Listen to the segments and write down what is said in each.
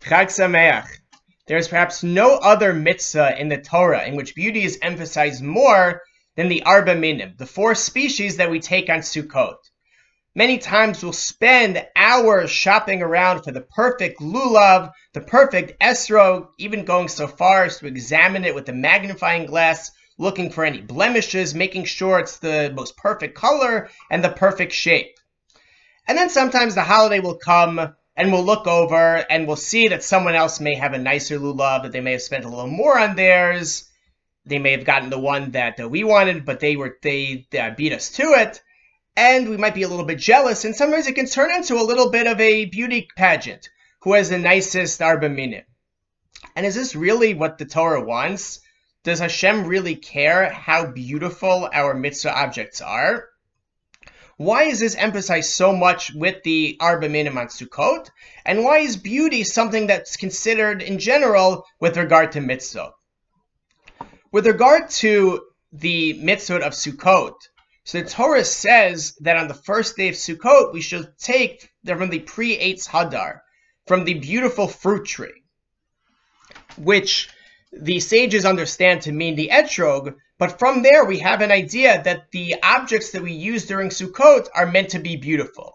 Chag Sameach. There is perhaps no other mitzvah in the Torah in which beauty is emphasized more than the Arba Minim, the 4 species that we take on Sukkot. Many times we'll spend hours shopping around for the perfect lulav, the perfect etrog, even going so far as to examine it with a magnifying glass, looking for any blemishes, making sure it's the most perfect color and the perfect shape. And then sometimes the holiday will come and we'll look over and we'll see that someone else may have a nicer lulav, that they may have spent a little more on theirs. They may have gotten the one that we wanted, but they beat us to it. And we might be a little bit jealous, and sometimes it can turn into a little bit of a beauty pageant. Who has the nicest Arba Minim? And is this really what the Torah wants? Does Hashem really care how beautiful our mitzvah objects are? Why is this emphasized so much with the Arba Minim on Sukkot? And why is beauty something that's considered in general with regard to mitzvah? With regard to the mitzvah of Sukkot, so the Torah says that on the first day of Sukkot, we should take from the pre-Eitz Hadar, from the beautiful fruit tree, which the sages understand to mean the etrog, but from there we have an idea that the objects that we use during Sukkot are meant to be beautiful.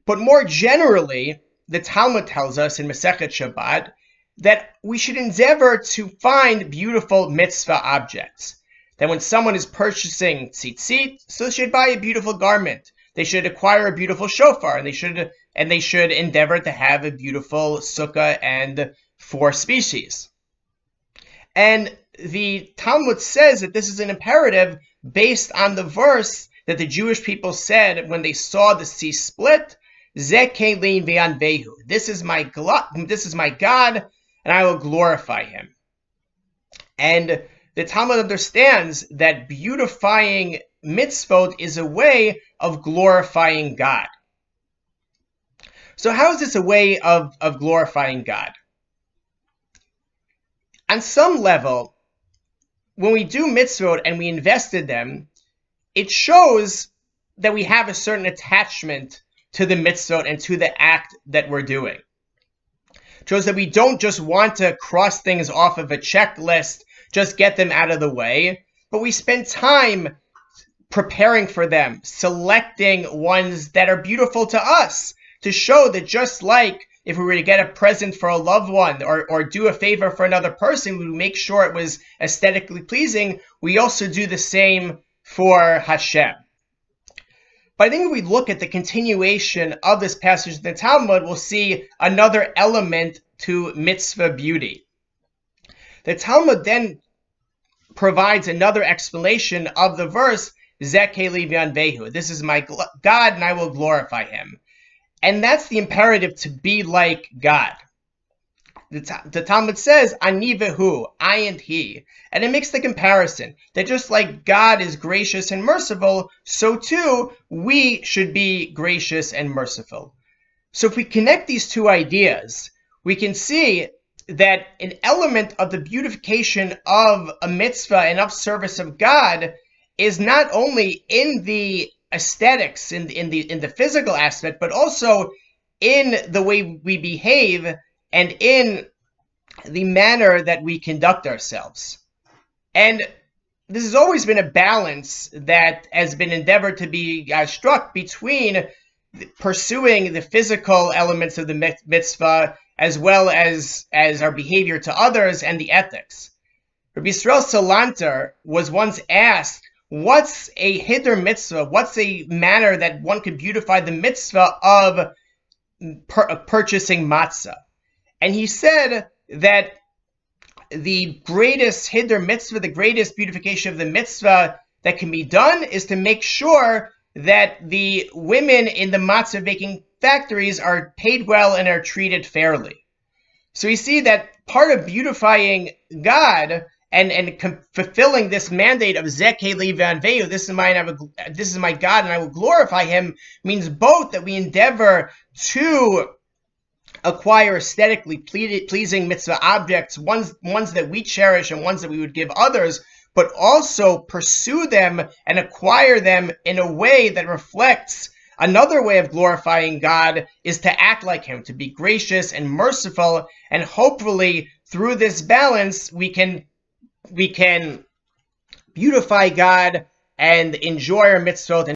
But more generally, the Talmud tells us in Masechet Shabbat that we should endeavor to find beautiful mitzvah objects. That when someone is purchasing tzitzit, so they should buy a beautiful garment. They should acquire a beautiful shofar, and they should endeavor to have a beautiful sukkah and 4 species. And the Talmud says that this is an imperative based on the verse that the Jewish people said when they saw the sea split, Zeh Kelim ve'anvehu. This is my God, and I will glorify him. And the Talmud understands that beautifying mitzvot is a way of glorifying God. So how is this a way of glorifying God? On some level, when we do mitzvot and we invest in them, it shows that we have a certain attachment to the mitzvot and to the act that we're doing. It shows that we don't just want to cross things off of a checklist, just get them out of the way, but we spend time preparing for them, selecting ones that are beautiful to us, to show that just like if we were to get a present for a loved one or do a favor for another person, we would make sure it was aesthetically pleasing, we also do the same for Hashem. But I think if we look at the continuation of this passage in the Talmud, we'll see another element to mitzvah beauty. The Talmud then provides another explanation of the verse, Zeh Kelim ve'anvehu. This is my God, and I will glorify him. And that's the imperative to be like God. The Talmud says, Ani vehu, I and he. And it makes the comparison that just like God is gracious and merciful, so too we should be gracious and merciful. So if we connect these two ideas, we can see that an element of the beautification of a mitzvah and of service of God is not only in the aesthetics, in the physical aspect, but also in the way we behave and in the manner that we conduct ourselves. And this has always been a balance that has been endeavored to be struck between pursuing the physical elements of the mitzvah as well as our behavior to others and the ethics. Rabbi Yisrael Salanter was once asked, what's a hider mitzvah? What's a manner that one could beautify the mitzvah of purchasing matzah? And he said that the greatest hider mitzvah, the greatest beautification of the mitzvah that can be done is to make sure that the women in the matzah baking factories are paid well and are treated fairly. So we see that part of beautifying God and fulfilling this mandate of Zeh Kelim ve'anvehu, this is my God and I will glorify him, means both that we endeavor to acquire aesthetically pleasing mitzvah objects, ones that we cherish and ones that we would give others, but also pursue them and acquire them in a way that reflects Another way of glorifying God is to act like him, to be gracious and merciful, and hopefully through this balance we can beautify God and enjoy our mitzvot